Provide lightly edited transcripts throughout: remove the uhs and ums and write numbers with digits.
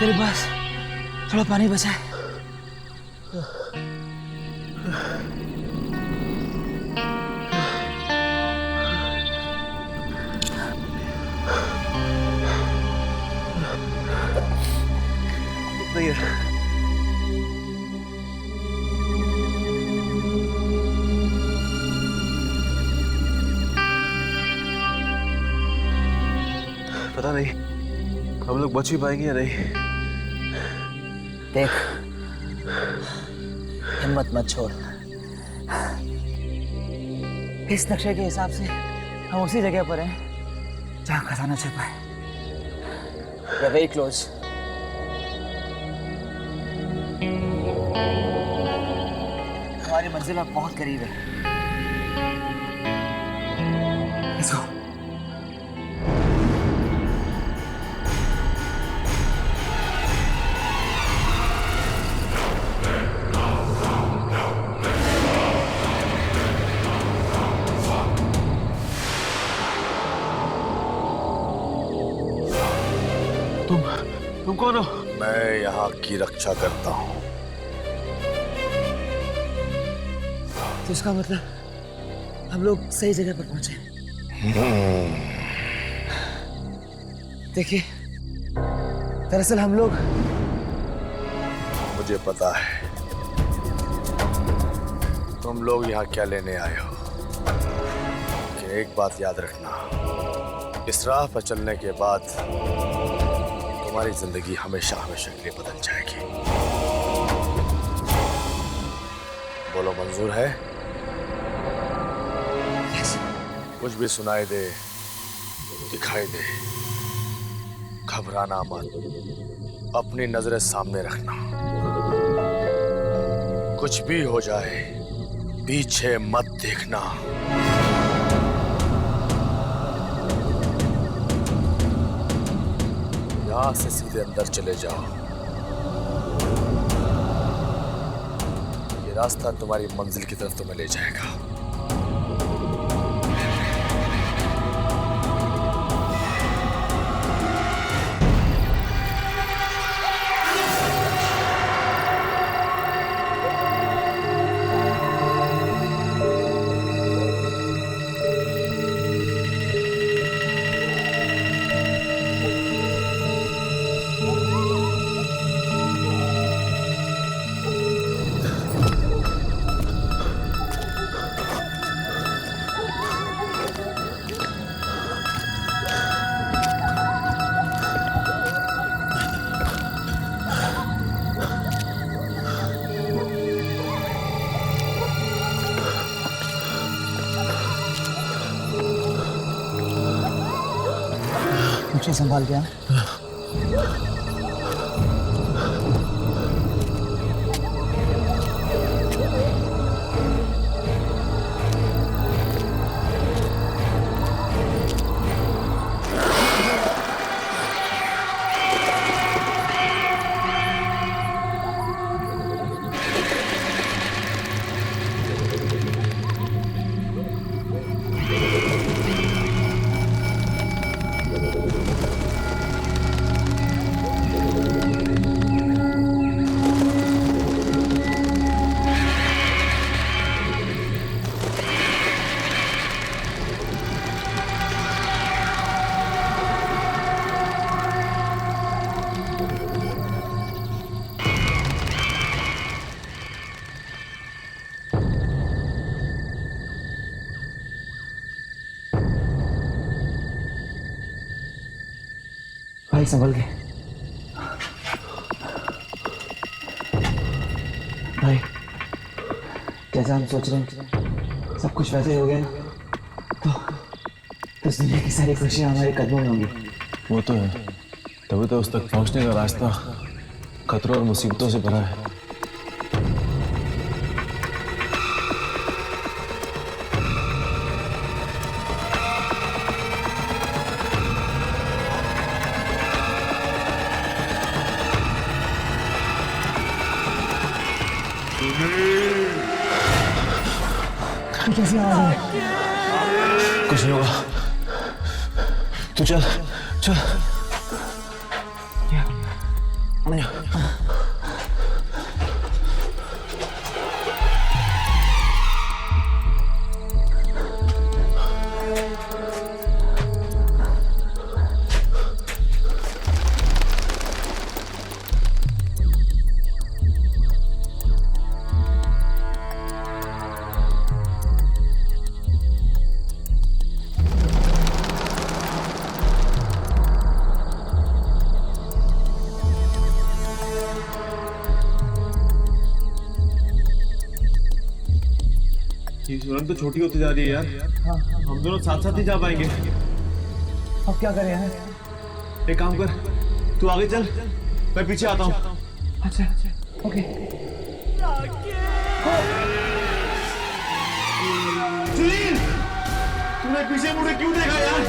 तेरे पास थोड़ा पानी बचा है? भैया पता नहीं हम लोग बच ही पाएंगे या नहीं। देख, हिम्मत मत छोड़। इस नक्शे के हिसाब से हम उसी जगह पर हैं जहां खजाना छिपा है। We are very close. हमारी मंजिल अब बहुत करीब है। Let's go. तुम कौन हो? मैं यहाँ की रक्षा करता हूँ। तो इसका मतलब हम लोग सही जगह पर पहुंचे। देखिए, दरअसल हम लोग, मुझे पता है तुम लोग यहाँ क्या लेने आए हो, लेकिन एक बात याद रखना, इस राह पर चलने के बाद तुम्हारी जिंदगी हमेशा हमेशा के लिए बदल जाएगी। बोलो, मंजूर है? कुछ भी सुनाई दे, दिखाई दे, घबराना मत, अपनी नजरें सामने रखना। कुछ भी हो जाए, पीछे मत देखना। यहां से सीधे अंदर चले जाओ। ये रास्ता तुम्हारी मंजिल की तरफ तुम्हें ले जाएगा। मुझे संभाल गया। भाई संभल के। भाई जैसा हम सोच रहे हैं सब कुछ वैसे ही हो गया ना, तो इस दुनिया की सारी खुशियां हमारे कदमों में होंगी। वो तो है, तभी तो उस तक पहुंचने का रास्ता खतरों और मुसीबतों से भरा है। कैसी आवाज है? कुछ नहीं होगा, तू चल चल। सुरंग तो छोटी होती जा रही है यार। हम दोनों साथ साथ ही जा पाएंगे। अब क्या करें यार? एक काम कर, तू आगे चल, मैं पीछे आता हूँ। अच्छा ओके। सुनील, तूने पीछे मुड़े क्यों देखा यार?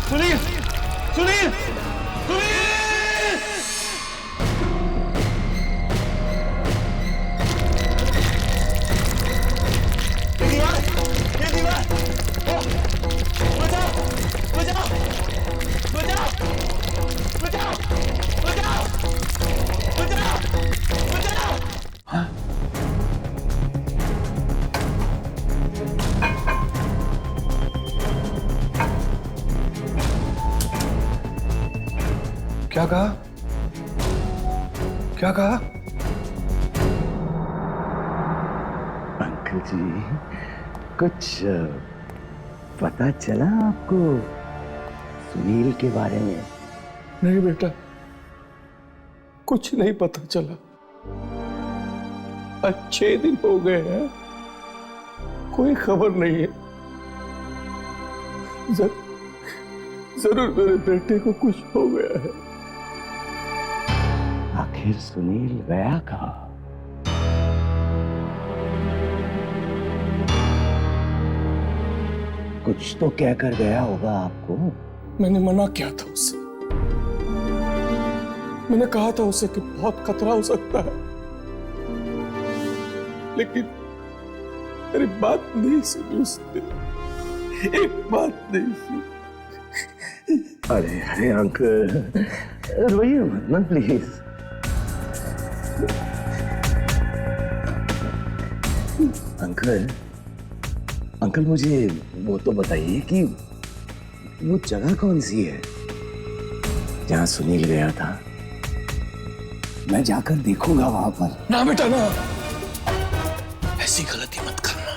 सुनील, सुनील, सुनील! ये दीवार! बचाओ! बचाओ! बचाओ! बचाओ! बचाओ! बचाओ! बचाओ! क्या कहा? क्या कहा? अंकल जी, कुछ पता चला आपको सुनील के बारे में? नहीं बेटा, कुछ नहीं पता चला। आज 6 दिन हो गए हैं, कोई खबर नहीं है। जरूर मेरे बेटे को कुछ हो गया है। आखिर सुनील गया कहाँ? कुछ तो कहकर गया होगा आपको। मैंने मना किया था उससे। मैंने कहा था उसे कि बहुत खतरा हो सकता है, लेकिन मेरी बात नहीं सुनी उसने। एक बात नहीं सुनी। अरे अरे अंकल, रोइए मत ना प्लीज। अंकल, अंकल मुझे वो तो बताइए कि वो जगह कौन सी है जहां सुनील गया था? मैं जाकर देखूंगा वहां पर। ना बेटा ना, ऐसी गलती मत करना।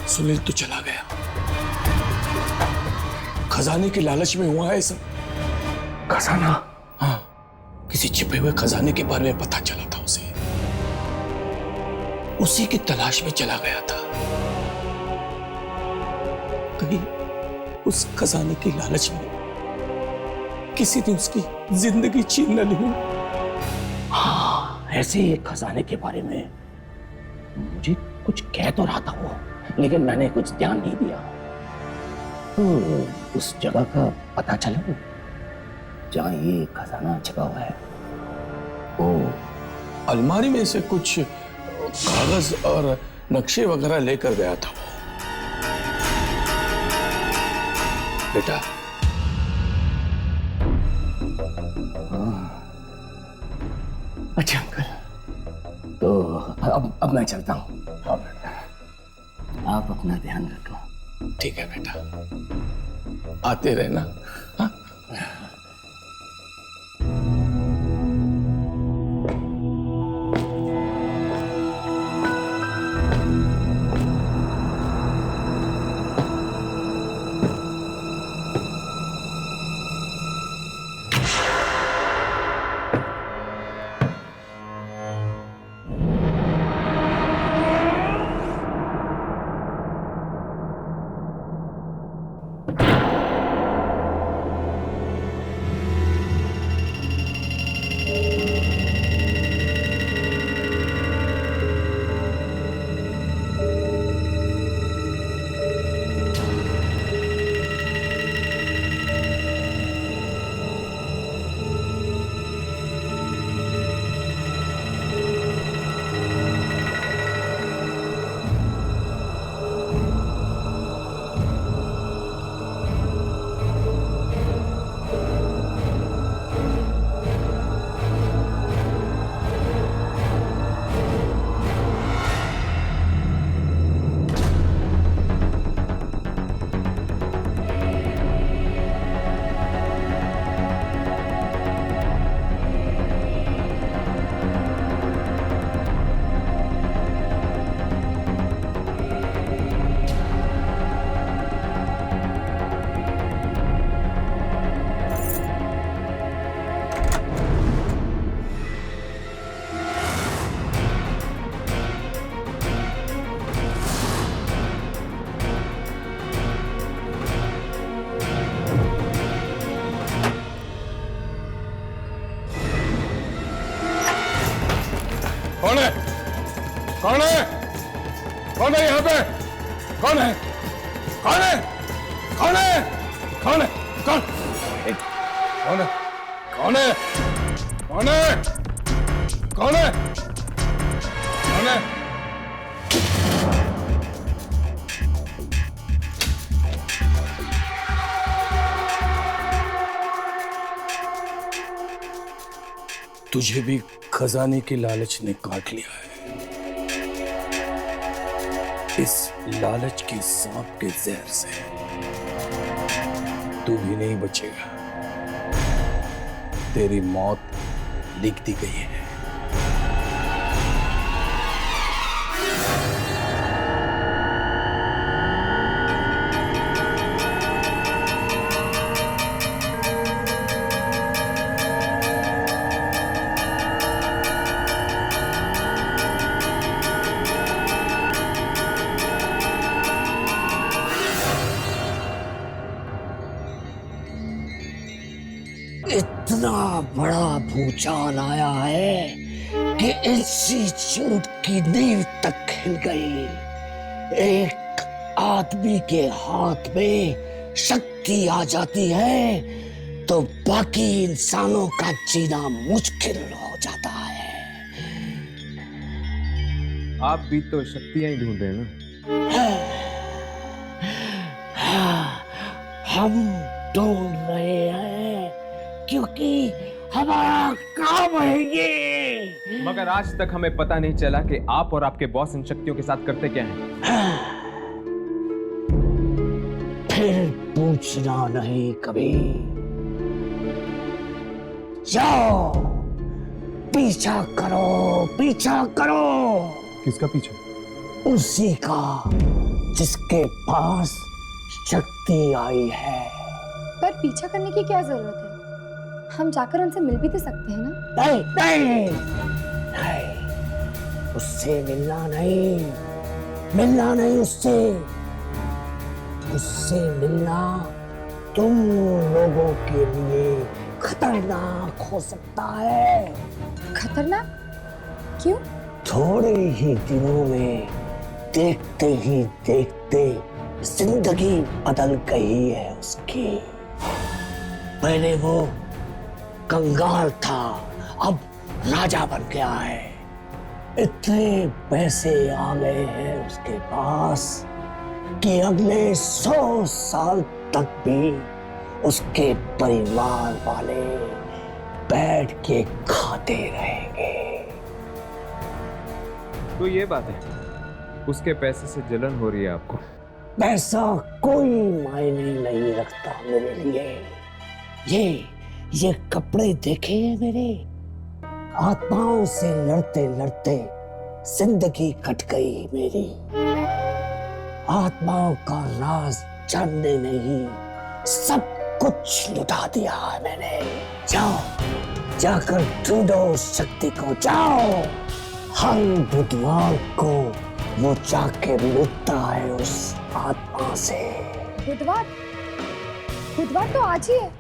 सुनील तो चला गया, खजाने की लालच में हुआ है सब। खजाना? हाँ, किसी छिपे हुए खजाने के बारे में पता चला था उसे। उसी की तलाश में चला गया था। कहीं उस खजाने की लालच में किसी ने उसकी जिंदगी छीन न ली। हाँ, ऐसे ही एक खजाने के बारे में मुझे कुछ कह तो रहा था वो, लेकिन मैंने कुछ ध्यान नहीं दिया। तो उस जगह का पता चला जहां ये खजाना छिपा हुआ है। ओ, अलमारी में से कुछ कागज और नक्शे वगैरह लेकर गया था वो। बेटा, अच्छा अंकल, तो अब मैं चलता हूँ। हाँ बेटा, आप अपना ध्यान रखो। ठीक है बेटा, आते रहना। हाँ? कौन है? कौन है यहाँ पे? कौन है? कौन है? कौन है? कौन है? कौन? कौन है? कौन है? कौन है? कौन है? कौन है? तुझे भी खजाने की लालच ने काट लिया है। इस लालच की सांप के जहर से तू भी नहीं बचेगा। तेरी मौत लिख दी गई है। इतना बड़ा भूचाल आया है कि इसी झूठ की नींव तक हिल गई। एक आदमी के हाथ में शक्ति आ जाती है तो बाकी इंसानों का जीना मुश्किल हो जाता है। आप भी तो शक्तियां ही ढूंढ रहे हैं ना? हम ढूंढ रहे हैं क्योंकि हमारा काम है ये। मगर आज तक हमें पता नहीं चला कि आप और आपके बॉस इन शक्तियों के साथ करते क्या हैं। फिर पूछना नहीं कभी। जाओ पीछा करो, पीछा करो। किसका पीछा? उसी का जिसके पास शक्ति आई है। पर पीछा करने की क्या जरूरत है? हम जाकर उनसे मिल भी तो सकते हैं ना? नहीं नहीं नहीं, उससे मिलना नहीं, मिलना नहीं उससे। उससे मिलना तुम लोगों के लिए खतरनाक हो सकता है। खतरनाक? क्यों? थोड़े ही दिनों में देखते ही देखते जिंदगी बदल गई है उसकी। पहले वो कंगाल था, अब राजा बन गया है। इतने पैसे आ गए हैं उसके पास कि अगले 100 साल तक भी उसके परिवार वाले बैठ के खाते रहेंगे। तो ये बात है, उसके पैसे से जलन हो रही है आपको? पैसा कोई मायने नहीं रखता मेरे लिए। ये कपड़े देखे हैं मेरे? आत्माओं से लड़ते लड़ते जिंदगी कट गई मेरी। आत्माओं का राज जानने नहीं, सब कुछ लुटा दिया है मैंने। जाओ, जाकर ढूंढो उस शक्ति को, जाओ। हर बुधवार को वो जाके मिलता है उस आत्मा से। बुधवार? बुधवार तो आज ही है।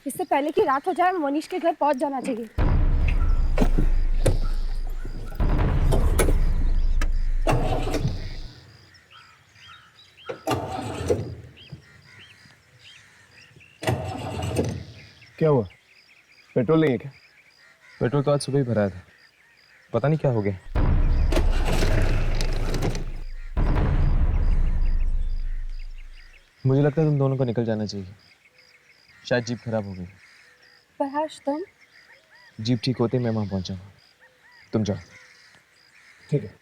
इससे पहले कि रात हो जाए मोनिश के घर पहुंच जाना चाहिए। क्या हुआ? पेट्रोल नहीं है क्या? पेट्रोल तो आज सुबह ही भराया था, पता नहीं क्या हो गया। मुझे लगता है तुम दोनों को निकल जाना चाहिए, शायद जीप खराब हो गई। पर हर्ष तुम? जीप ठीक होते मैं वहां पहुंचाऊंगा, तुम जाओ। ठीक है।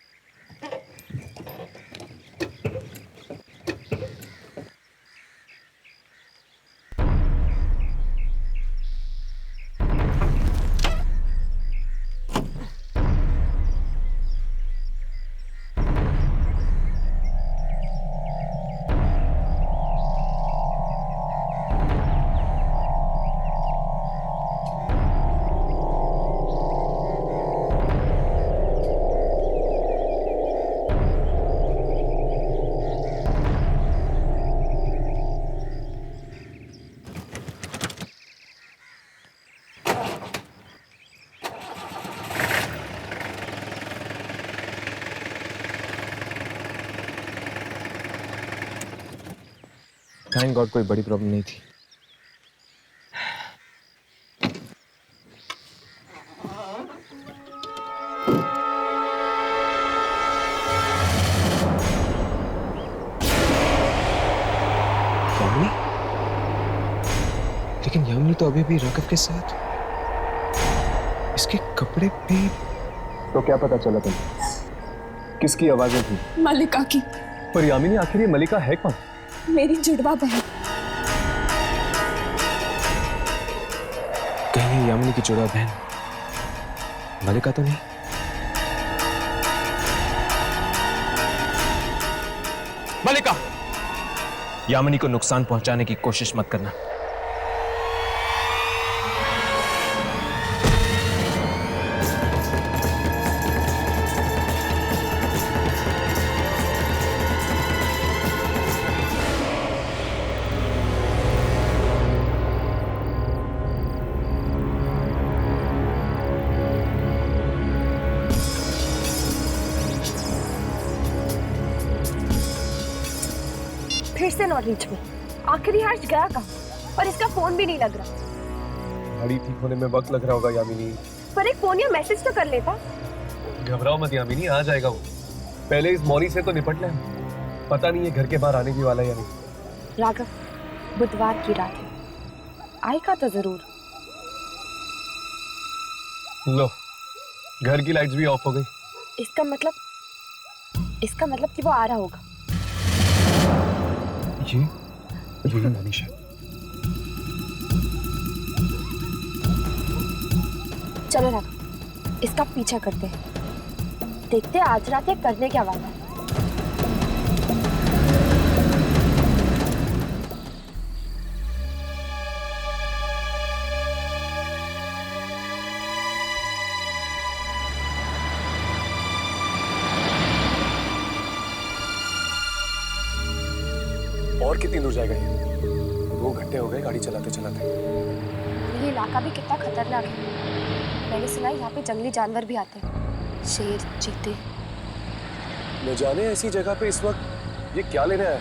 थैंक गॉड कोई बड़ी प्रॉब्लम नहीं थी। यामिनी? लेकिन यामिनी तो अभी भी राघव के साथ, इसके कपड़े भी। तो क्या पता चला तुम्हें? किसकी आवाजें थी? मलिका की। पर यामिनी आखिर ये मलिका है कौन? मेरी जुड़वा बहन। कहीं यामिनी की जुड़वा बहन मलिका तो नहीं? मलिका, यामिनी को नुकसान पहुंचाने की कोशिश मत करना। फिर से नॉट रीच में। आखिरी हर्ष गया कहाँ? और इसका फोन भी नहीं लग रहा। गाड़ी ठीक होने में वक्त लग रहा होगा यामिनी। पर एक फोन या मैसेज तो कर लेता। घबराओ मत यामिनी, आ जाएगा वो। पहले इस मौनी से तो निपट ले। पता नहीं है घर के बाहर आने की वाला है या नहीं। राघव, बुधवार की रात है, आएगा तो जरूर। लो, घर की लाइट्स भी ऑफ हो गई। इसका मतलब कि वो आ रहा होगा। ये मनीषा। चलो राघव, इसका पीछा करते हैं। देखते हैं आज रात ये करने क्या वाला है। और कितनी दूर जाएगा ये? 2 घंटे हो गए गाड़ी चलाते चलाते। ये इलाका भी कितना खतरनाक है। मैंने सुना है यहाँ पे जंगली जानवर भी आते हैं, शेर, चीते। न जाने ऐसी जगह पे इस वक्त ये क्या लेने आया?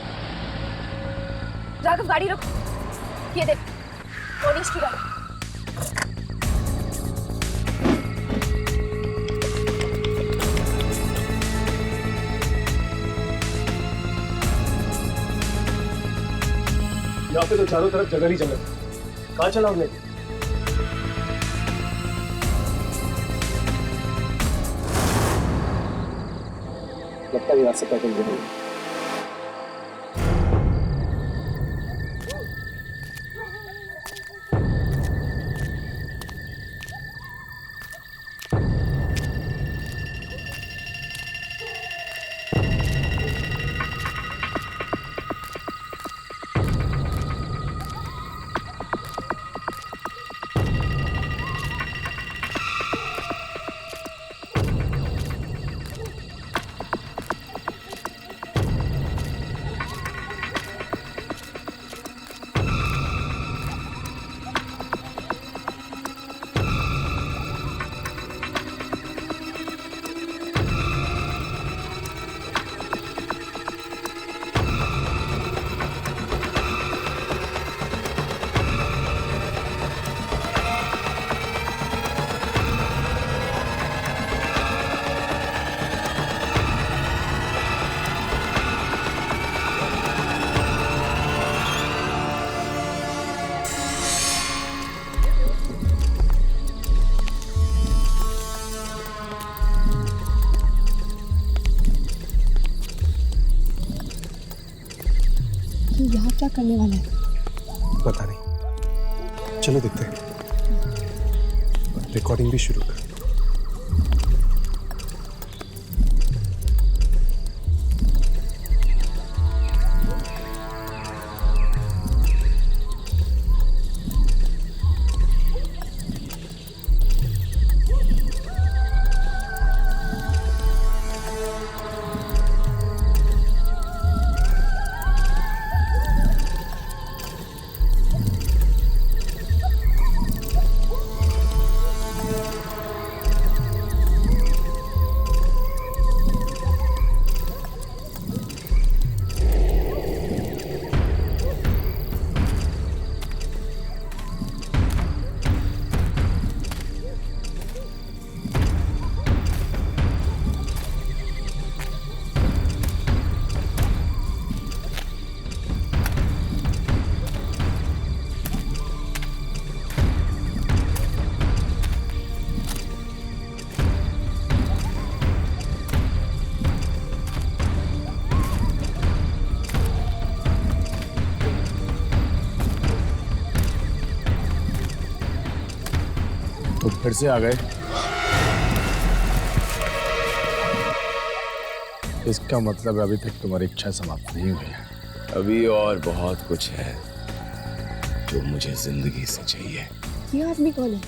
राघव, गाड़ी रुक। ये देख, मोनीश की गाड़ी। यहाँ पे तो चारों तरफ जंगल ही जंगल। कहाँ चला हमने? लगता है यहाँ से पैदल जाएंगे। यहाँ क्या करने वाला है? पता नहीं, चलो देखते हैं। रिकॉर्डिंग भी शुरू कर। तुम फिर से आ गए। इसका मतलब अभी तक तुम्हारी इच्छा समाप्त नहीं हुई है। अभी और बहुत कुछ है जो मुझे जिंदगी से चाहिए। ये आदमी कौन है?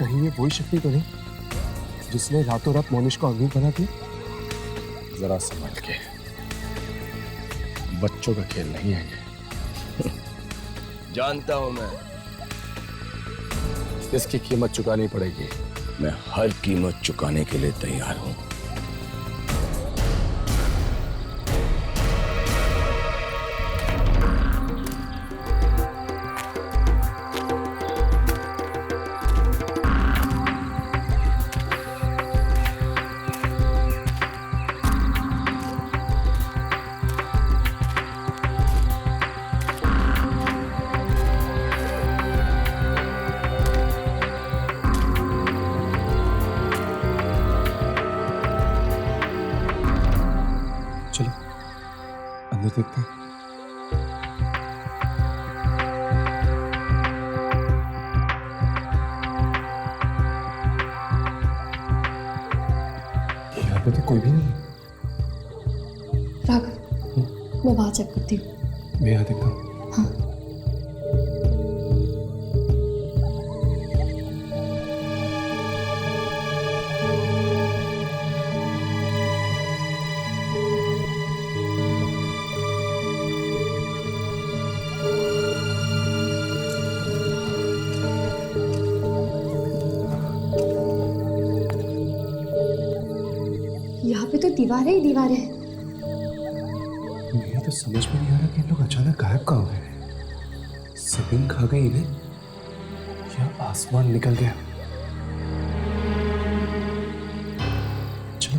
कहीं ये वही शक्ति तो नहीं जिसने रातों रात मोनिश को अग्नि बना दिया? जरा संभल के, बच्चों का खेल नहीं है ये। जानता हूं मैं, इसकी कीमत चुकानी पड़ेगी। मैं हर कीमत चुकाने के लिए तैयार हूं। चलो अंदर देखते हैं। यहाँ पे तो कोई भी नहीं है। राघव, मैं वहां चेक करती हूँ। मैं यहाँ देखता हूँ। हाँ। यहाँ पे तो दीवारें ही दीवारें हैं। मुझे तो समझ में नहीं आ रहा कि इन लोग अचानक गायब कहाँ हो गए। जमीन खा गई इन्हें या आसमान निकल गया? चलो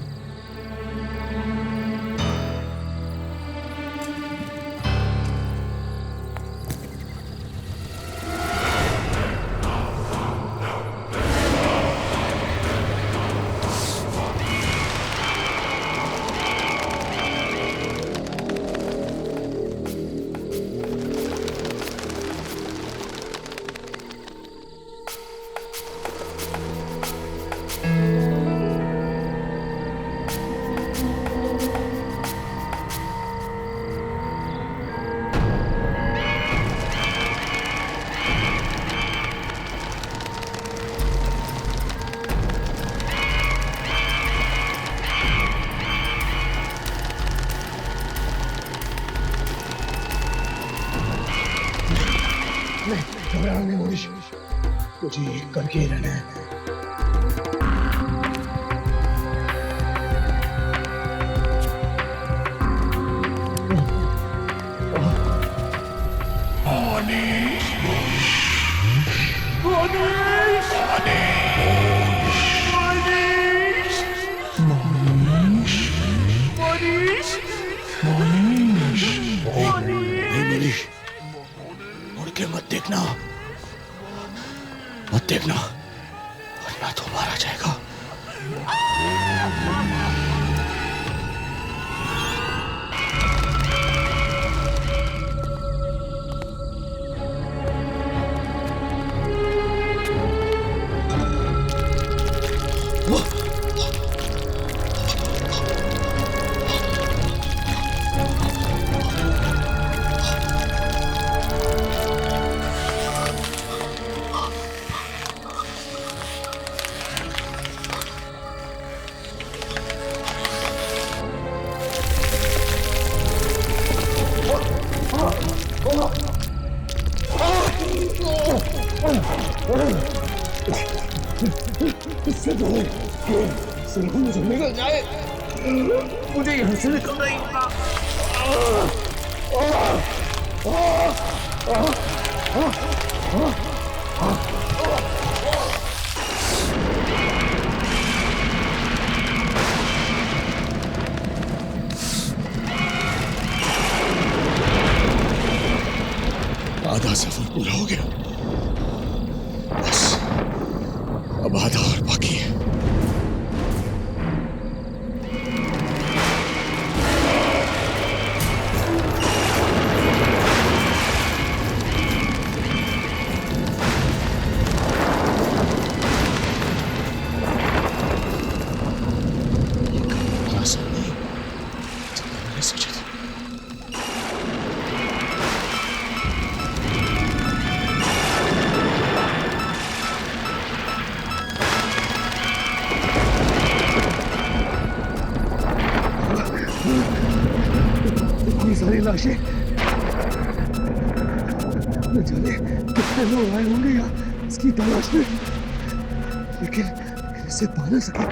घबराओ नहीं मोनिश, तुझे एक करके ही रहना है। मुड़ के मत देखना, मत देखना, वरना तो मारा जाएगा। इससे तो सिंह मुझे निकल जाए, मुझे यहाँ से निकलना ही आधा सफर पूरा हो गया, बस अब आधा और बाकी है। तलाशे। न जाने कितने लोग आए होंगे यहाँ इसकी तलाश में, लेकिन इसे पा ना सके।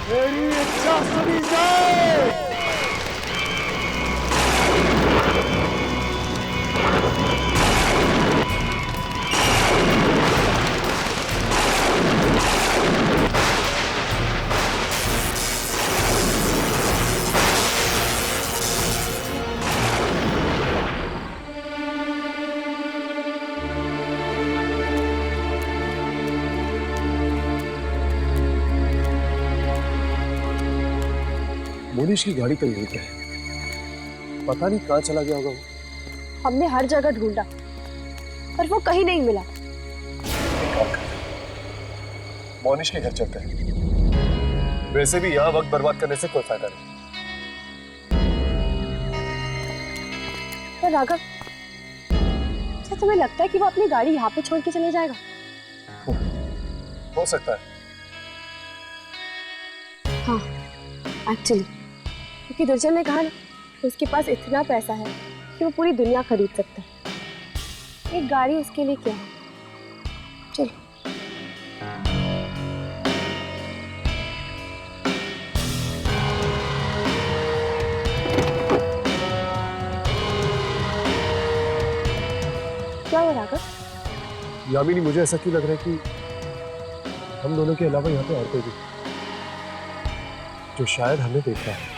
मेरी इच्छा सुनी जाए। मोनिश की गाड़ी तो यहीं पे है, पता नहीं कहाँ चला गया होगा वो। हमने हर जगह ढूंढा पर वो कहीं नहीं मिला। मोनिश के घर चलते हैं, वैसे भी यहाँ वक्त बर्बाद करने से कोई फायदा नहीं। पर राघव, क्या तुम्हें लगता है कि वो अपनी गाड़ी यहाँ पे छोड़ के चले जाएगा? हो सकता है। हाँ, एक्चुअली क्योंकि दुर्जन ने कहा ना, उसके पास इतना पैसा है कि वो पूरी दुनिया खरीद सकता है। एक गाड़ी उसके लिए क्या है? चलो। क्या हो राघव? यामिनी, मुझे ऐसा क्यों लग रहा है कि हम दोनों के अलावा यहाँ पे और कोई भी जो शायद हमें देख रहा है।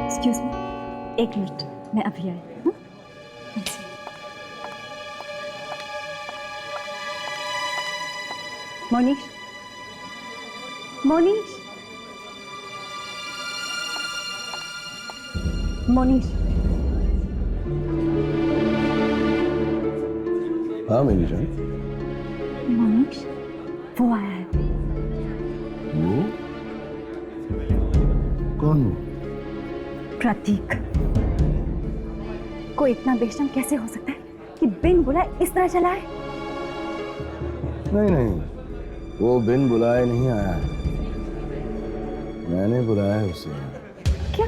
एक्सक्यूज मी, एक मिनट, मैं अभी आई। मोनिश, मोनिश, मोनिश। हाँ मेरी जान। मोनिश, वो आया है। कौन? प्रतीक। कोई इतना बेशरम कैसे हो सकता है कि बिन बुलाए इस तरह चला है? नहीं नहीं, वो बिन बुलाए नहीं आया है, मैंने बुलाया है उसे। क्या?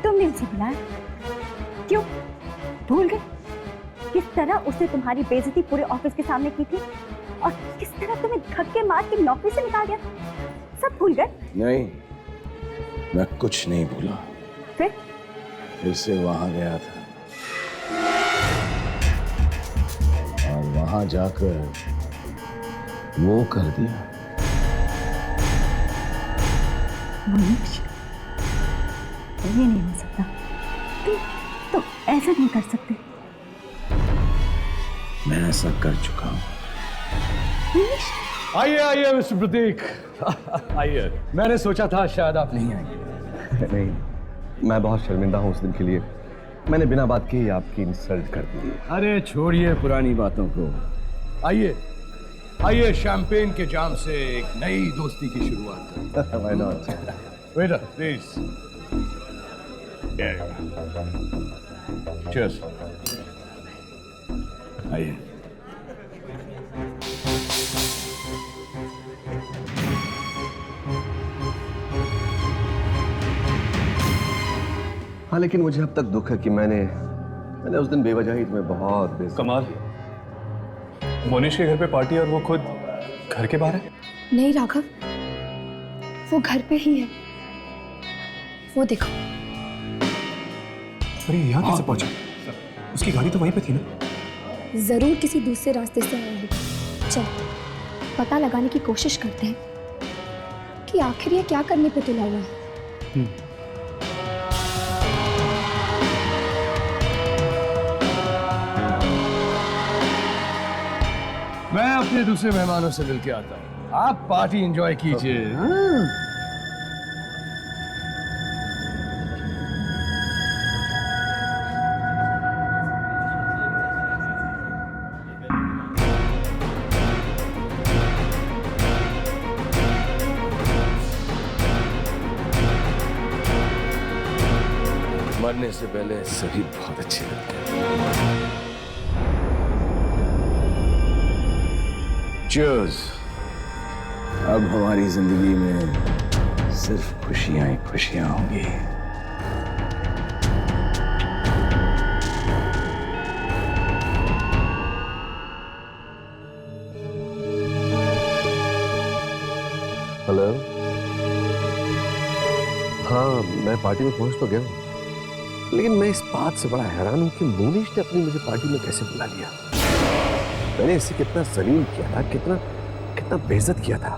तुमने उसे बुलाया? क्यों? भूल गए किस तरह उसने तुम्हारी बेइज्जती पूरे ऑफिस के सामने की थी और किस तरह तुम्हें धक्के मार के नौकरी से निकाल दिया? सब भूल गए? नहीं, मैं कुछ नहीं भूला। फिर से वहां गया था और वहां जाकर वो कर दिया। मनीष, ये नहीं हो सकता। तुम ऐसा नहीं कर सकते। मैं ऐसा कर चुका हूं। मनीष, आइए आइए मिस्टर प्रतीक, आइए। मैंने सोचा था शायद आप नहीं आएंगे। नहीं, मैं बहुत शर्मिंदा हूँ उस दिन के लिए। मैंने बिना बात के ही आपकी इंसल्ट कर दी। अरे छोड़िए पुरानी बातों को, आइए आइए शैंपेन के जाम से एक नई दोस्ती की शुरुआत करते हैं। Why not? Waiter please. Cheers. आइए। हाँ, लेकिन मुझे अब तक दुख है कि मैंने उस दिन बेवजह ही तुम्हें बहुत कमाल, मोनिश के घर पे पार्टी और वो खुद घर के बाहर है। नहीं राघव, वो घर पे ही है, वो देखो। अरे यहाँ कैसे पहुंचा? उसकी गाड़ी तो वहीं पे थी ना। जरूर किसी दूसरे रास्ते से आया होगा। चल पता लगाने की कोशिश करते हैं कि आखिर ये क्या करने पे तुला हुआ है। मैं अपने दूसरे मेहमानों से मिलके आता हूँ, आप पार्टी एंजॉय कीजिए। मरने से पहले सभी बहुत अच्छे लगते हैं। Cheers! अब हमारी जिंदगी में सिर्फ खुशियां ही खुशियां होंगी। हेलो। हाँ, मैं पार्टी में पहुंच तो गया हूँ, लेकिन मैं इस बात से बड़ा हैरान हूं कि मोनिश ने अपनी मुझे पार्टी में कैसे बुला लिया। मैंने इसे कितना जलील किया था, कितना कितना बेइज्जत किया था,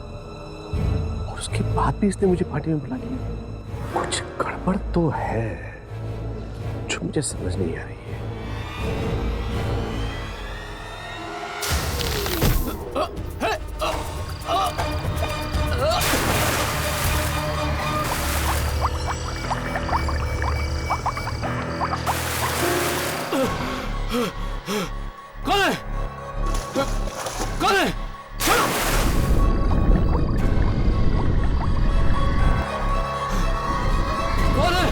और उसके बाद भी इसने मुझे पार्टी में बुला लिया। कुछ गड़बड़ तो है जो मुझे समझ नहीं आ रही है। कौन है? कौन है? कौन है?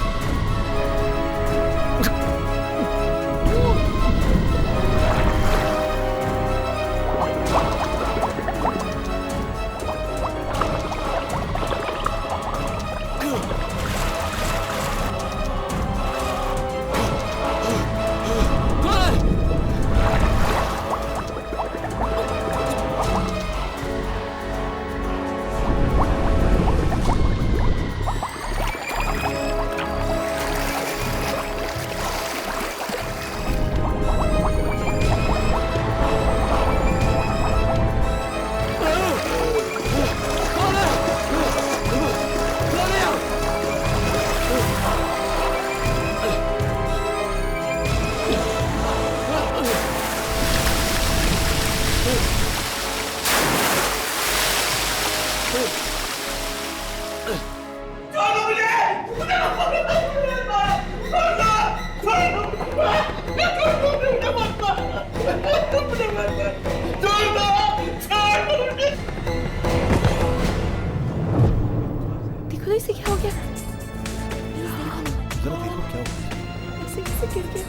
से गिर गया।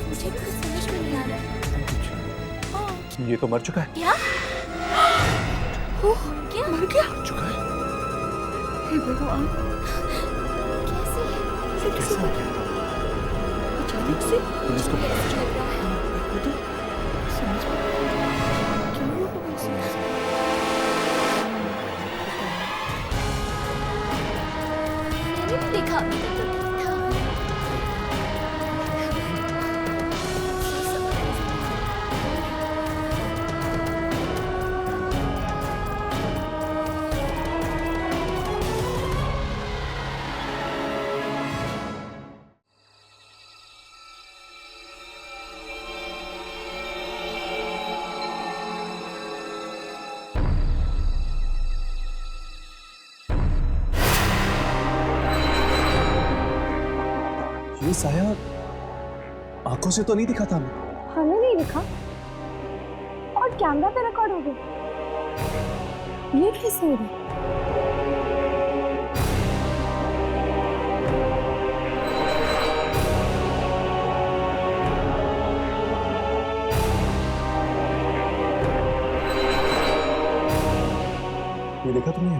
मुझे भी कुछ समझ में नहीं आ रहा है। ये तो मर चुका है। क्या? ओह, क्या मर गया? चुका है। हे भगवान, कैसे हो गया? अचानक से पुलिस को पता चला। लग रहा है। समझ में क्या हुआ वैसे? मैंने भी देखा अभी तक तो ठीक था। ये साया आंखों से तो नहीं दिखा था हमें। हमें नहीं दिखा और कैमरा पे रिकॉर्ड हो गया। ये कैसे हो गया? ये देखा तुमने?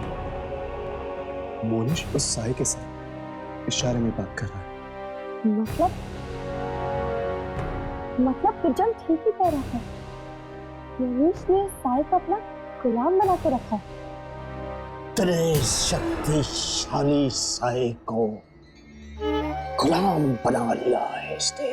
मोनिश उस साय के साथ इशारे में बात कर रहा है। मतलब पिजन ठीक ही कह रहा है। मोनिश ने साय को अपना गुलाम बना के रखा है। तेरे शक्तिशाली साय को गुलाम बना लिया है इसने।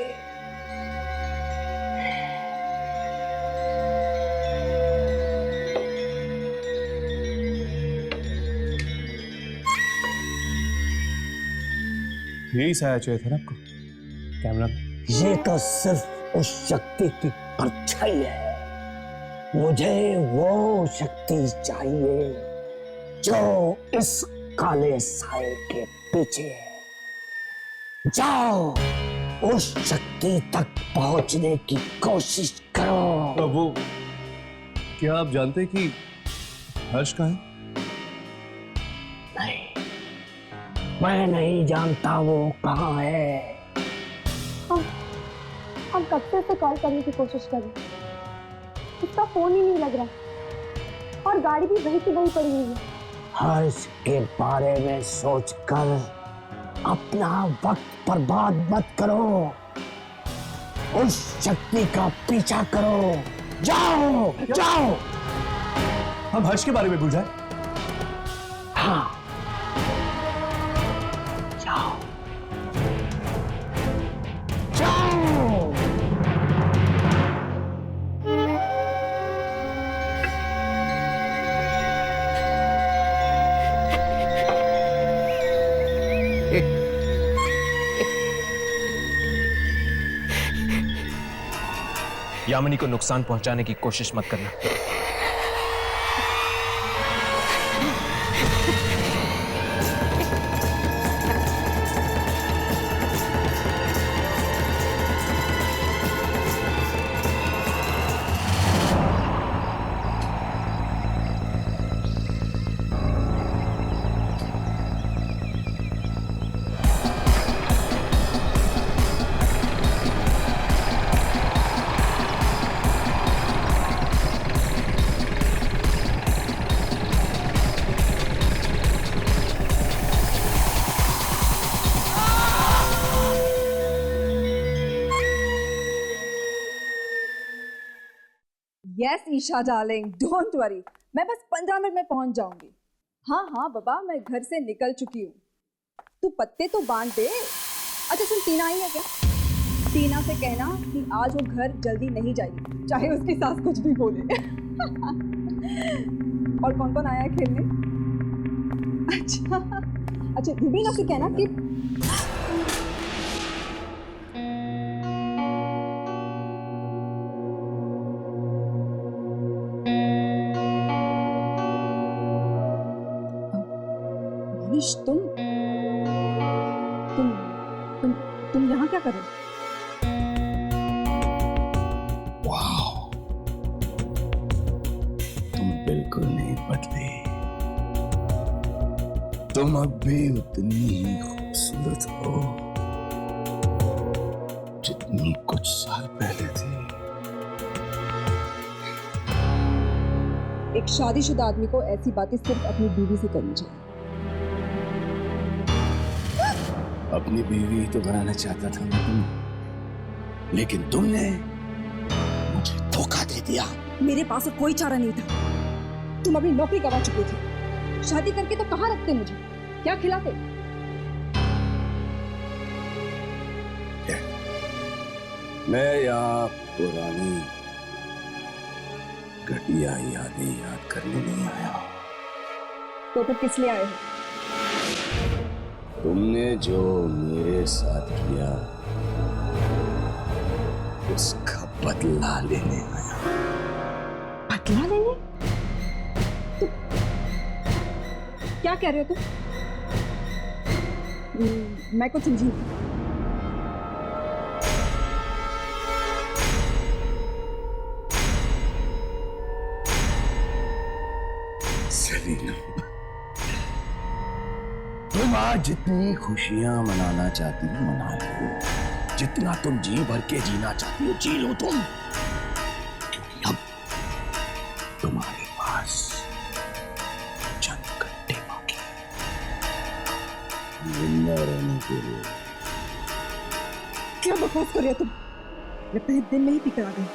यही साया चाहिए था ना आपको कैमरा में। ये तो सिर्फ उस शक्ति की परछाई है। मुझे वो शक्ति चाहिए जो इस काले साए के पीछे है। जाओ उस शक्ति तक पहुंचने की कोशिश करो। वो क्या आप जानते हैं कि हर्ष कहाँ है? नहीं, मैं नहीं जानता वो कहाँ है। हम कब से उसे कॉल करने की कोशिश कर रहे हैं, उसका फोन ही नहीं लग रहा और गाड़ी भी वहीं की वहीं पड़ी हुई है। हर्ष के बारे में सोचकर अपना वक्त बर्बाद मत करो। उस शक्ति का पीछा करो। जाओ जाओ। हम हर्ष के बारे में भूल जाए। हाँ, जाओ जाओ। यामिनी को नुकसान पहुंचाने की कोशिश मत करना। Yes Isha darling, don't worry, मैं बस 15 मिनट में पहुंच जाऊंगी। हाँ हाँ बाबा, मैं घर से निकल चुकी हूँ। तू पत्ते तो बांध दे। अच्छा सुन, टीना आई है क्या? टीना से कहना कि आज वो घर जल्दी नहीं जाएगी, चाहे उसकी सास कुछ भी बोले। और कौन कौन आया है खेलने? अच्छा रूबीना से कहना कि तुम यहाँ क्या कर रहे हो? वाह, तुम बिल्कुल नहीं बदले। तुम अब भी उतनी ही खूबसूरत खूबसूरत हो जितनी कुछ साल पहले थी। एक शादीशुदा आदमी को ऐसी बातें सिर्फ अपनी बीवी से करनी चाहिए। अपनी बीवी तो बनाना चाहता था मैं तुम, लेकिन तुमने मुझे धोखा दे दिया। मेरे पास और कोई चारा नहीं था। तुम अपनी नौकरी गवा चुके थे। शादी करके तो कहाँ रखते मुझे, क्या खिलाते? मैं यहाँ पुरानी घटिया यादें याद करने नहीं आया। तो फिर किस लिए आए हो? तुमने जो मेरे साथ किया उसका बदला लेने आया। बदला लेने? क्या कह रहे हो तुम? मैं कुछ समझी नहीं। सेलिना, तुम आज जितनी खुशियां मनाना चाहती हो मना लो, जितना तुम जी भर के जीना चाहती हो जी लो तुम, क्योंकि अब तुम्हारे पास चंद घंटे बाकी जिंदा रहने के लिए। क्या बकवास कर रहे हो तुम? मैं पहले दिन में ही पीकर आ गई।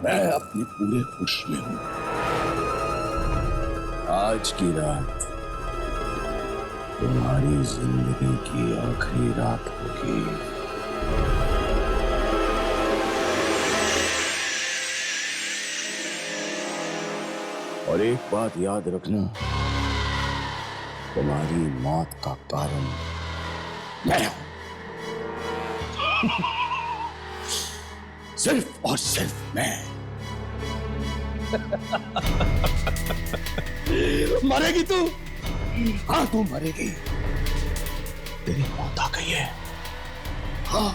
मैं अपने पूरे होश में हूं। आज की रात तुम्हारी जिंदगी की आखिरी रात होगी। और एक बात याद रखना, तुम्हारी मौत का कारण मैं हूं। सिर्फ और सिर्फ मैं। मरेगी तू? हाँ तू मरेगी। तेरी मौत आ गई है। हाँ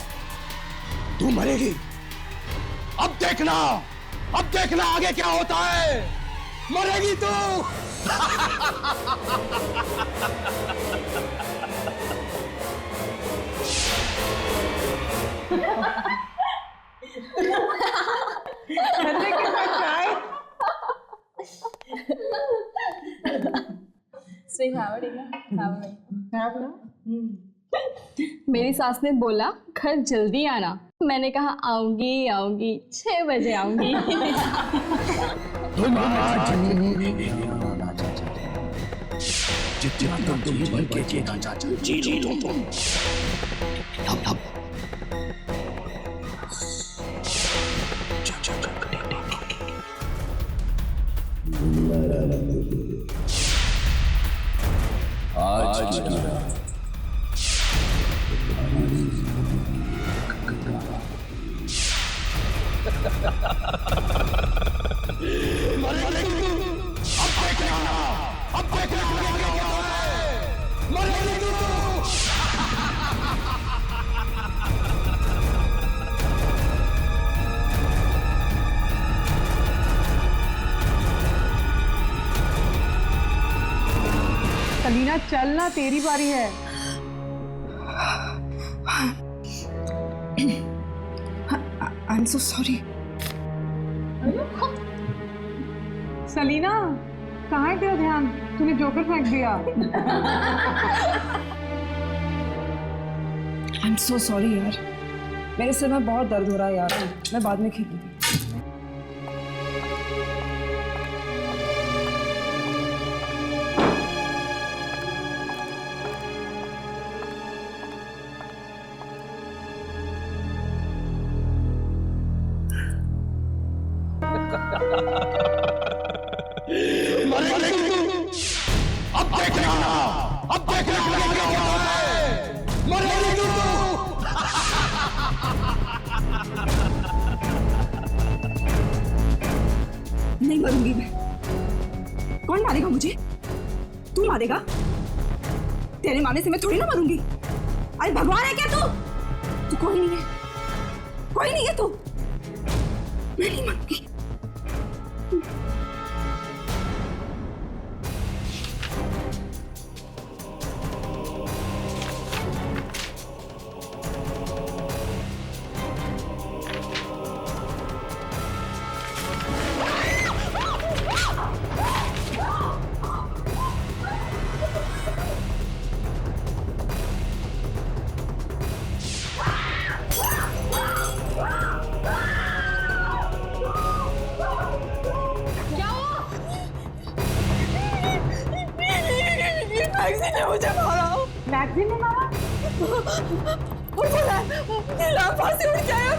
तू मरेगी। अब देखना आगे क्या होता है। मरेगी तू। मेरी सास ने बोला घर जल्दी आना। मैंने कहा आऊंगी आऊंगी, 6 बजे आऊंगी। तुम आज जितना तुम जी भर के जीना चाहते हो जी लो तुम। अब आज की रात सलीना चलना, तेरी बारी है। I am so sorry. Salina, कहाँ है तेरा ध्यान? तूने जोकर फेंक दिया। आई एम सो सॉरी यार, मेरे सिर में बहुत दर्द हो रहा है यार, मैं बाद में खेलूंगी। नहीं मरूंगी मैं। कौन मारेगा मुझे? तू मारेगा? तेरे मारने से मैं थोड़ी ना मरूंगी। अरे भगवान है क्या तू? तू कोई नहीं है, कोई नहीं है तू। मैं नहीं मरूंगी। ने मुझे मारा। मैगजीन ने मारा? वो बोला लैंप से उड़ के आया,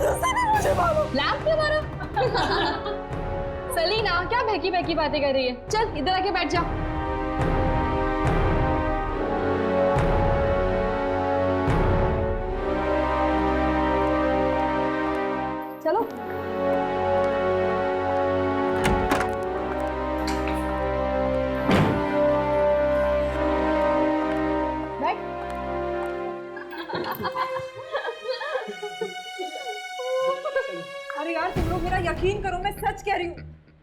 दूसरे ने मुझे मारा। लैंप ने मारा? सलीना क्या बहकी बहकी बातें कर रही है? चल इधर आके बैठ जा। चलो बैठ। अरे यार तुम लोग मेरा यकीन करो, मैं सच कह रही हूँ।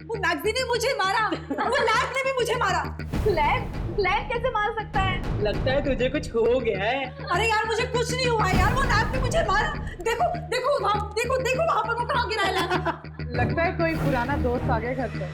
वो मैगजीन ने मुझे मारा, वो लैंप ने भी मुझे मारा। लैंप कैसे मार सकता है? लगता है तुझे कुछ हो गया है। अरे यार मुझे कुछ नहीं हुआ है यार, वो लैंप ने मुझे मारा। देखो देखो वहाँ, देखो देखो वहाँ पर वो कहाँ गिरा है लैंप। लगता है कोई पुराना दोस्त आ गया घर पे।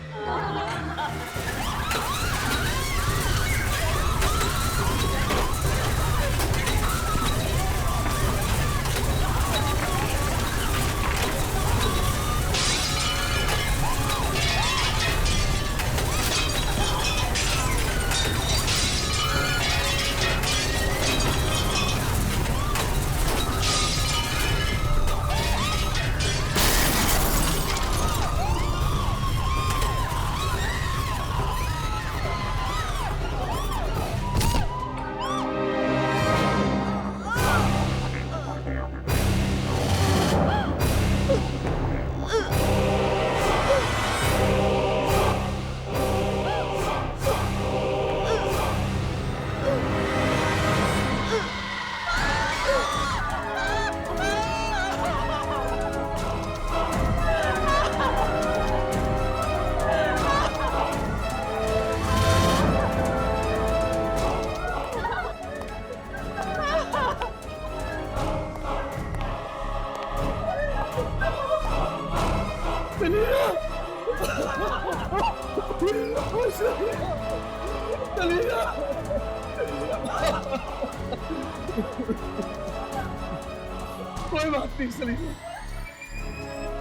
कोई बात नहीं सलीना,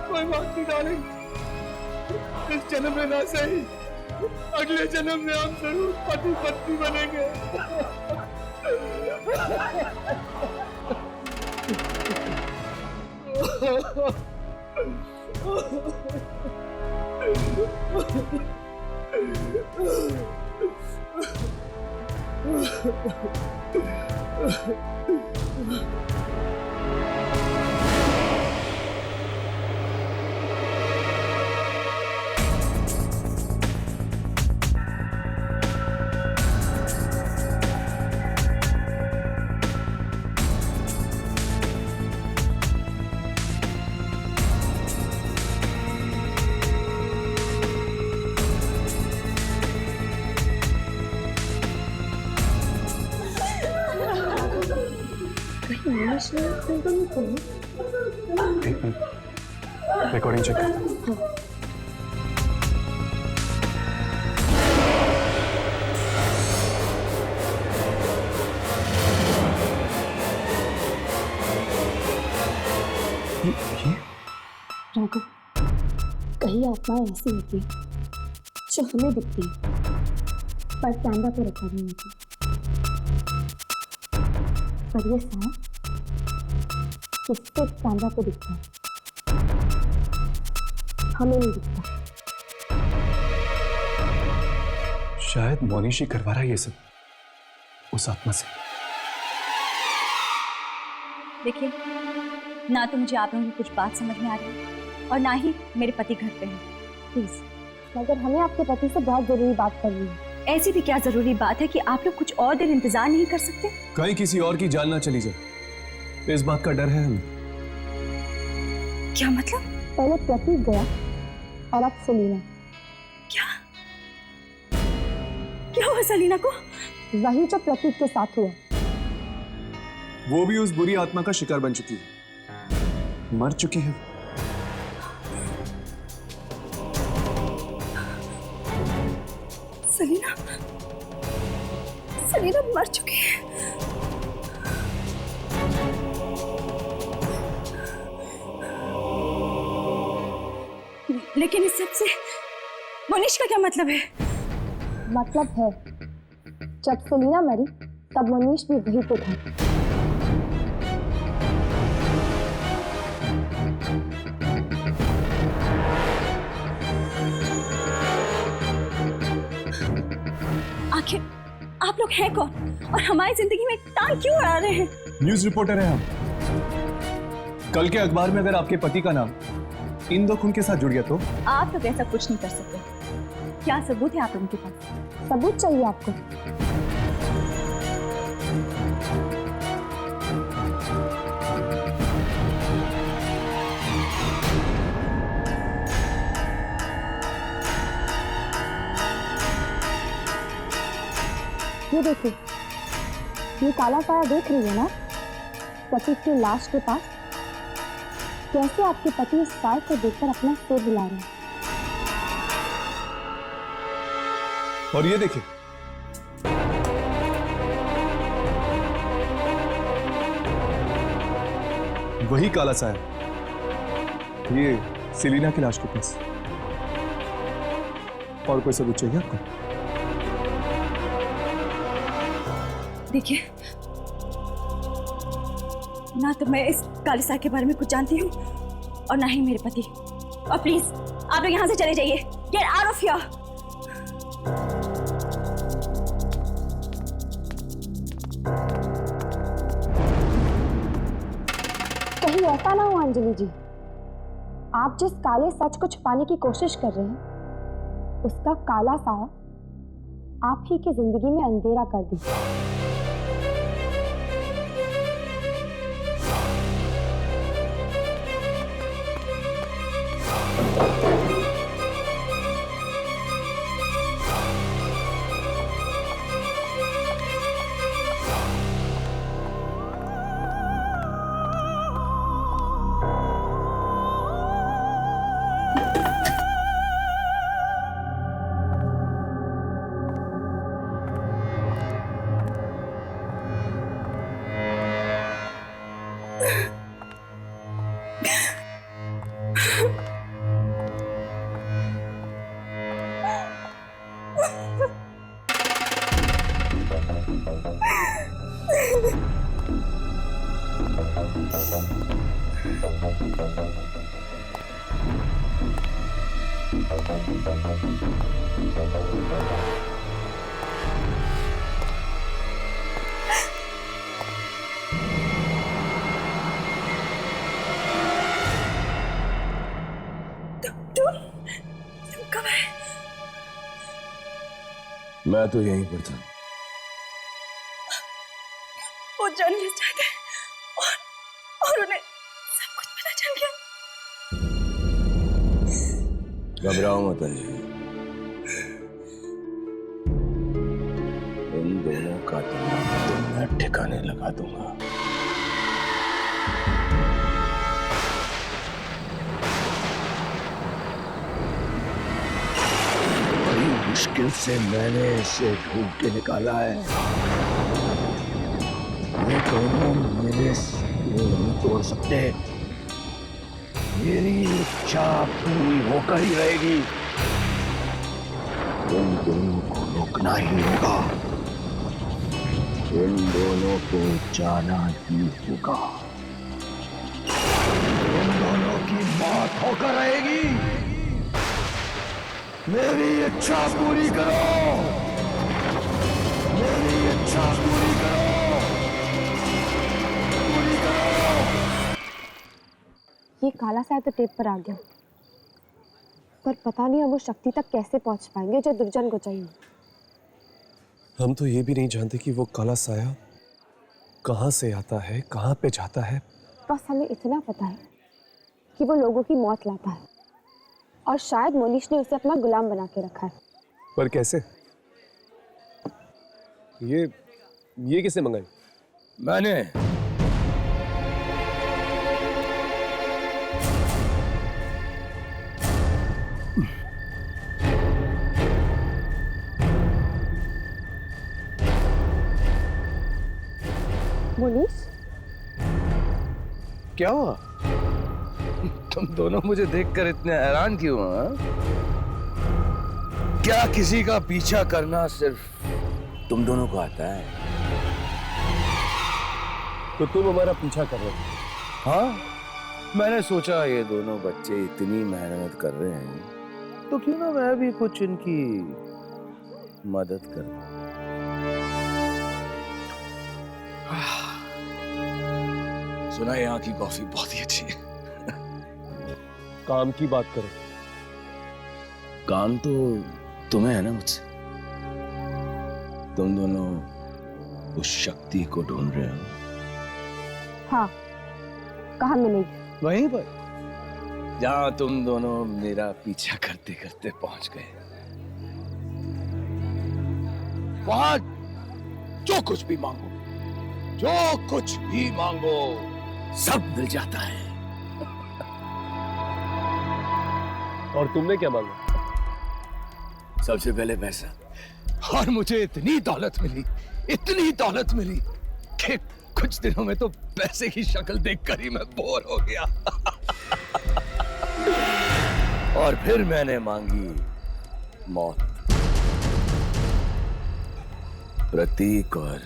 कोई बात नहीं डार्लिंग। इस जन्म में ना सही, अगले जन्म में हम जरूर पति पत्नी बनेंगे। रिकॉर्डिंग चेक करता हूँ। राघव, कई आत्माएं ऐसी होती हैं जो हमें दिखती हैं पर कैमरा पे रिकॉर्ड नहीं होती। पर ये सारा किसके कैमरा पे दिखता है, हमें नहीं दिखता। शायद मोनिश ही करवा रहा है ये सब उस आत्मा से। देखिए, ना तो मुझे आप लोगों की कुछ बात समझ में आ रही है और ना ही मेरे पति घर पे हैं। प्लीज, मगर हमें आपके पति से बहुत जरूरी बात करनी है। ऐसी भी क्या जरूरी बात है कि आप लोग कुछ और देर इंतजार नहीं कर सकते? कहीं किसी और की जान ना चली जाए, इस बात का डर है हमें। क्या मतलब? पहले प्रतीक गया और अब सलीना। क्या हुआ सलीना को? वही जो प्रतीक के साथ हुआ। वो भी उस बुरी आत्मा का शिकार बन चुकी है, मर चुकी है। सलीना मर चुकी है। लेकिन इस सब से मोनिश का क्या मतलब है? मतलब है जब सेलिना मरी तब मनीष भी वहीं पे था। आखिर आप लोग हैं कौन और हमारी जिंदगी में टांग क्यों अड़ा रहे हैं? न्यूज रिपोर्टर हैं हम। कल के अखबार में अगर आपके पति का नाम इन दो खून के साथ जुड़ गया तो? आप लोग ऐसा कुछ नहीं कर सकते। क्या सबूत है आप लोगों के पास? सबूत चाहिए आपको? ये देखिए, ये काला साया देख रही है ना पति की लाश के पास? कैसे आपके पति इस साय को देखकर अपना सिर हिला रहे हैं। और ये देखिए, वही काला साया ये सेलिना की लाश के पास। और कोई सबूत चाहिए आपको? देखिए, ना तो मैं इस काली साय के बारे में कुछ जानती हूँ और ना ही मेरे पति। और प्लीज आप लोग यहाँ से चले जाइए। Get out of here. कहीं ऐसा ना हो अंजलि जी, आप जिस काले सच को छुपाने की कोशिश कर रहे हैं उसका काला साया आप ही की जिंदगी में अंधेरा कर दे। मैं तो यहीं पर था। वो जर्नलिस्ट आए थे और उन्हें सब कुछ पता चल गया। घबराओ मत अंजलि, इन दोनों का दिमाग तो मैं ठिकाने लगा दूंगा। मुश्किल से मैंने इसे ढूंढ के निकाला है। ये दोनों मेरे सपने नहीं तोड़ सकते। मेरी इच्छा पूरी होकर ही रहेगी। इन दोनों को रोकना ही होगा। इन दोनों को जाना ही होगा। इन दोनों की मौत होकर रहेगी। मेरी इच्छा पूरी करो। मेरी इच्छा पूरी करो। पूरी करो। ये काला साया तो टेप पर आ गया, पर पता नहीं अब वो शक्ति तक कैसे पहुंच पाएंगे जो दुर्जन को चाहिए। हम तो ये भी नहीं जानते कि वो काला साया कहाँ से आता है, कहाँ पे जाता है। बस हमें इतना पता है कि वो लोगों की मौत लाता है और शायद मोनिश ने उसे अपना गुलाम बना के रखा है। पर कैसे? ये किसने मंगाई? मैंने। मोनिश, क्या हुआ? तुम दोनों मुझे देखकर इतने हैरान क्यों हो? क्या किसी का पीछा करना सिर्फ तुम दोनों को आता है। तो तुम हमारा पीछा कर रहे हो? हाँ, मैंने सोचा ये दोनों बच्चे इतनी मेहनत कर रहे हैं तो क्यों ना मैं भी कुछ इनकी मदद कर। सुना यहाँ की कॉफी बहुत ही अच्छी है। काम की बात करो। काम तो तुम्हें है ना मुझसे। तुम दोनों उस शक्ति को ढूंढ रहे हो। हाँ, कहाँ मिलेगी? वहीं पर जहां तुम दोनों मेरा पीछा करते करते पहुंच गए। वहां जो कुछ भी मांगो, जो कुछ भी मांगो, सब मिल जाता है। और तुमने क्या मांगा? सबसे पहले पैसा। और मुझे इतनी दौलत मिली कि कुछ दिनों में तो पैसे की शक्ल देखकर ही मैं बोर हो गया। और फिर मैंने मांगी मौत। प्रतीक और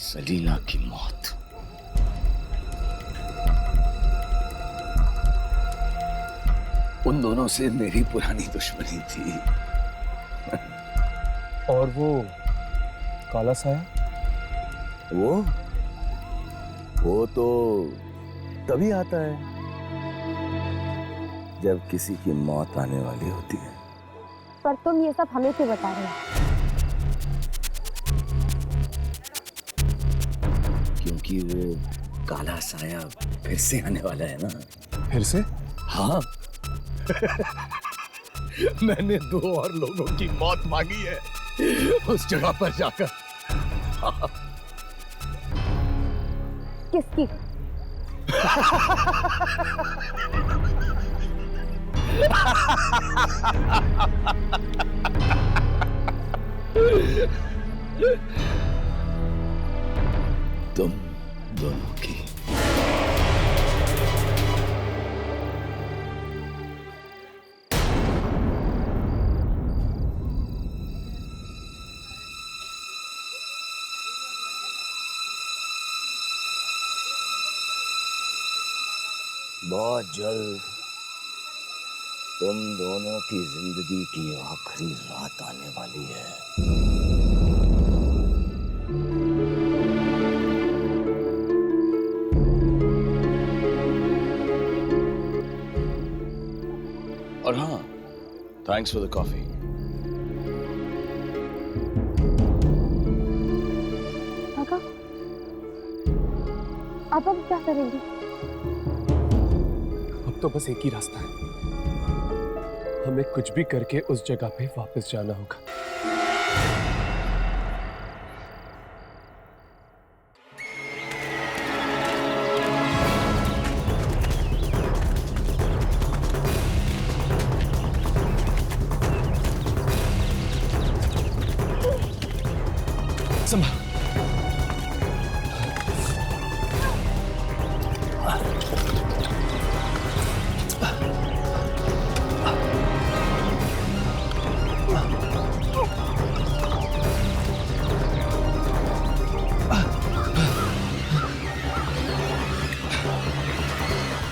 सलीला की मौत। उन दोनों से मेरी पुरानी दुश्मनी थी। और वो काला साया? वो तो तभी आता है जब किसी की मौत आने वाली होती है। पर तुम ये सब हमें क्यों बता रहे हो? क्योंकि वो काला साया फिर से आने वाला है ना। फिर से? हाँ। मैंने 2 और लोगों की मौत मांगी है उस जगह पर जाकर। किसकी? तुम दोनों की। बहुत जल्द तुम दोनों की जिंदगी की आखिरी रात आने वाली है। और हाँ, थैंक्स फॉर द कॉफी। काका, अब हम क्या करेंगे? अब तो बस एक ही रास्ता है। हमें कुछ भी करके उस जगह पे वापस जाना होगा। संभाल।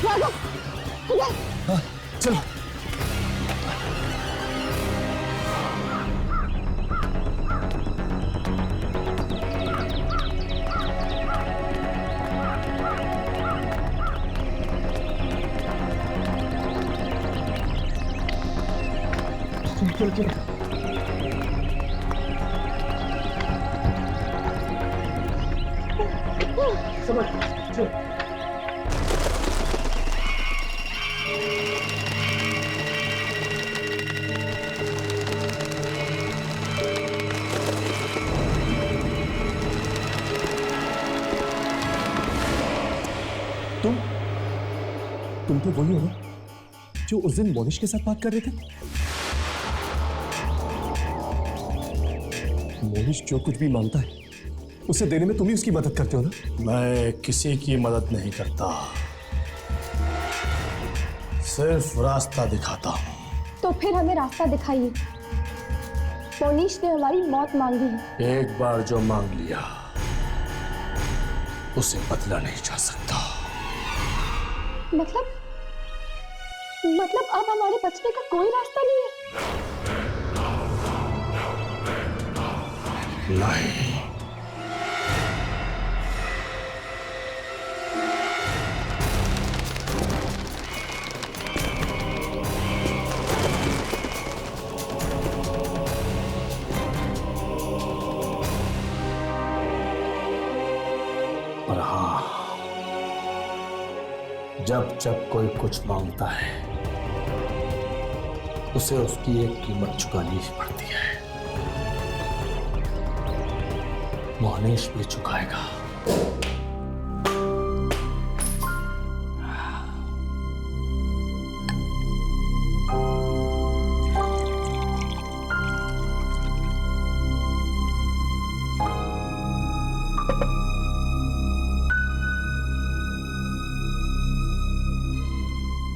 चलो। चलो चलो। समझ चलो। तुम तो वही हो ना जो उस दिन मोनिश के साथ बात कर रहे थे? मोनिश जो कुछ भी मांगता है उसे देने में तुम ही उसकी मदद करते हो ना? मैं किसी की मदद नहीं करता, सिर्फ रास्ता दिखाता हूं। तो फिर हमें रास्ता दिखाइए। मोनीश ने हमारी मौत मांगी है। एक बार जो मांग लिया उसे बदला नहीं जा सकता। मतलब अब हमारे बचने का कोई रास्ता नहीं है? नहीं, पर हाँ, जब जब कोई कुछ मांगता है उसे उसकी एक कीमत चुकानी ही पड़ती है। मोहनीश भी चुकाएगा।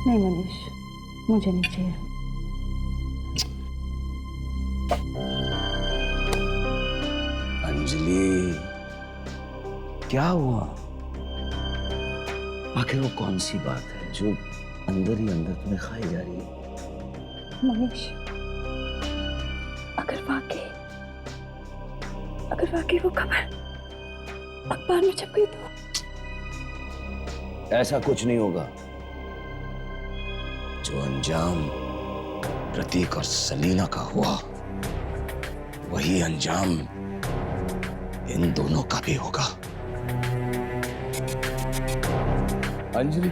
नहीं मोनीश, मुझे नहीं चाहिए। अंजलि, क्या हुआ? आखिर वो कौन सी बात है जो अंदर ही अंदर तुम्हें खाई जा रही है? मोनीश, अगर वाकई वो खबर अखबार में छप गई तो? ऐसा कुछ नहीं होगा। जो अंजाम प्रतीक और सलीना का हुआ, वही अंजाम इन दोनों का भी होगा। अंजलि,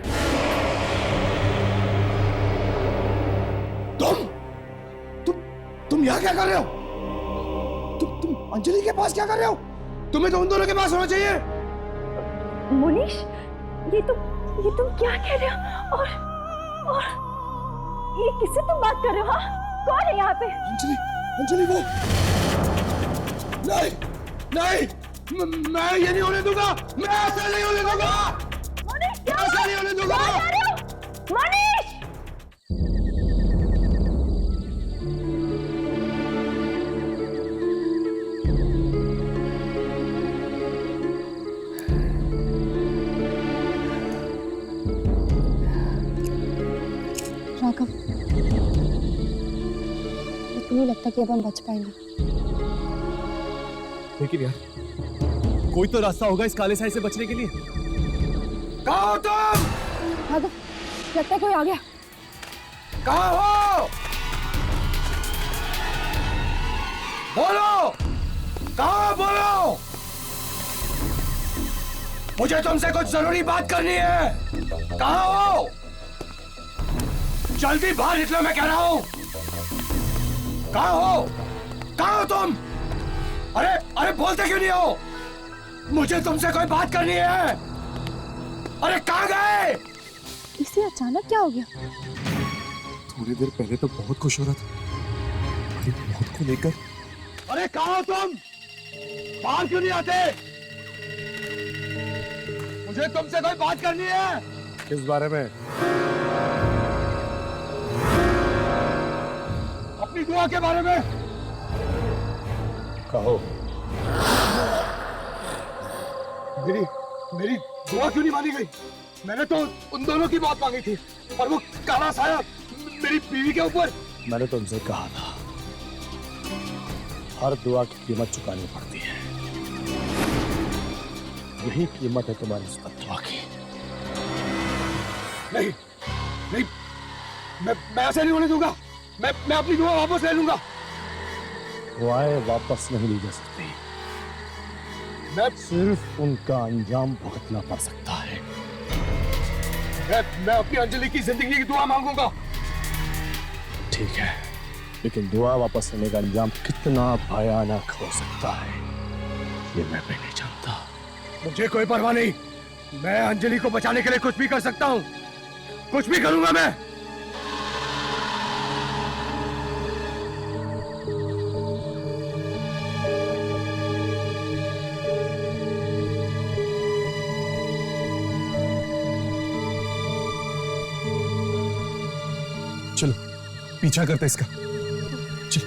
तुम यहाँ क्या कर रहे हो? तुम अंजलि के पास क्या कर रहे हो? तुम्हें तो उन दोनों के पास होना चाहिए। मोनीश, ये तुम क्या कह रहे हो? और ये किससे तुम बात कर रहे हो? हाँ? कौन है यहाँ पे? अंजलि वो नहीं, मैं ये नहीं होने दूंगा। मैं ऐसा नहीं होने दूंगा। मोनीश, क्या ऐसा नहीं होने दूंगा। क्या कर रहे हो? मोनीश! राघव, मुझे नहीं लगता कि अब हम बच पाएंगे। लेकिन यार, कोई तो रास्ता होगा इस काले साए से बचने के लिए। कहाँ हो तुम? राघव, लगता है कोई आ गया। कहाँ हो? बोलो, कहाँ हो? बोलो, मुझे तुमसे कुछ जरूरी बात करनी है। कहाँ हो? जल्दी बाहर निकलो, मैं कह रहा हूँ। कहाँ हो? कहाँ हो तुम? अरे बोलते क्यों नहीं हो? मुझे तुमसे कोई बात करनी है। अरे कहाँ गए? इसे अचानक क्या हो गया? थोड़ी देर पहले तो बहुत खुश हो रहा था, अरे मौत को लेकर। अरे कहाँ हो तुम? बाहर क्यों नहीं आते? मुझे तुमसे कोई बात करनी है। किस बारे में? अपनी दुआ के बारे में। कहो। मेरी दुआ क्यों नहीं मानी गई? मैंने तो उन दोनों की बात मांगी थी, और वो काला साया मेरी बीवी के ऊपर। मैंने तुमसे कहा था, हर दुआ की कीमत चुकानी पड़ती है। यही कीमत है तुम्हारी इस दुआ की। नहीं, मैं ऐसे नहीं होने दूंगा। मैं अपनी दुआ वापस ले लूंगा। दुआएं वापस नहीं ली जा सकती। मैं सिर्फ उनका अंजाम भुगतना पड़ सकता है। मैं अपनी अंजलि की जिंदगी की दुआ मांगूंगा। ठीक है, लेकिन दुआ वापस लेने का अंजाम कितना भयानक हो सकता है, ये मैं भी नहीं जानता। मुझे कोई परवाह नहीं। मैं अंजलि को बचाने के लिए कुछ भी कर सकता हूँ। कुछ भी करूंगा मैं। चलो पीछा करते इसका। चलो।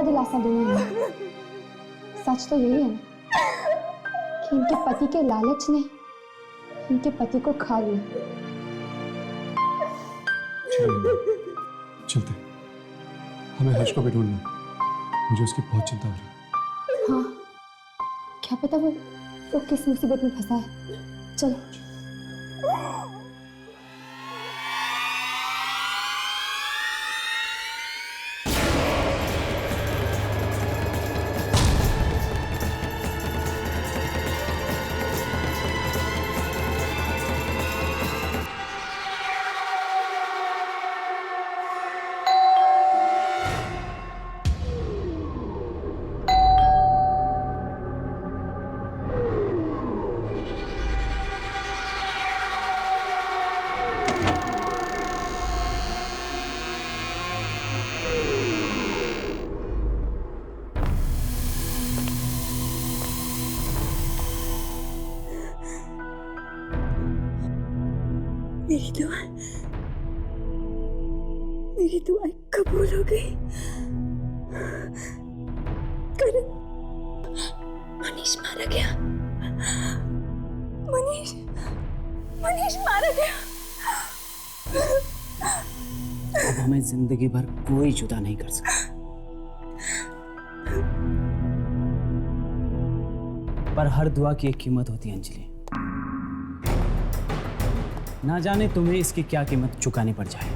क्या दिलासा दूं मैं? सच तो यही है ना कि इनके पति के लालच ने इनके पति को खा लिया। चलते, हमें हर्ष को भी ढूंढना, मुझे उसकी बहुत चिंता हो रही है। हाँ, क्या पता वो किस मुसीबत में फंसा है। चलो। मेरी दुआएं कबूल हो गई। करण, मनीष मारा गया। मनीष मारा गया। अब हमें जिंदगी भर कोई जुदा नहीं कर सकता। पर हर दुआ की एक कीमत होती है अंजलि। ना जाने तुम्हें इसकी क्या कीमत चुकानी पड़ जाए।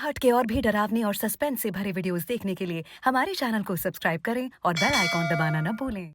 हट के और भी डरावनी और सस्पेंस से भरे वीडियोस देखने के लिए हमारे चैनल को सब्सक्राइब करें और बेल आइकॉन दबाना न भूलें।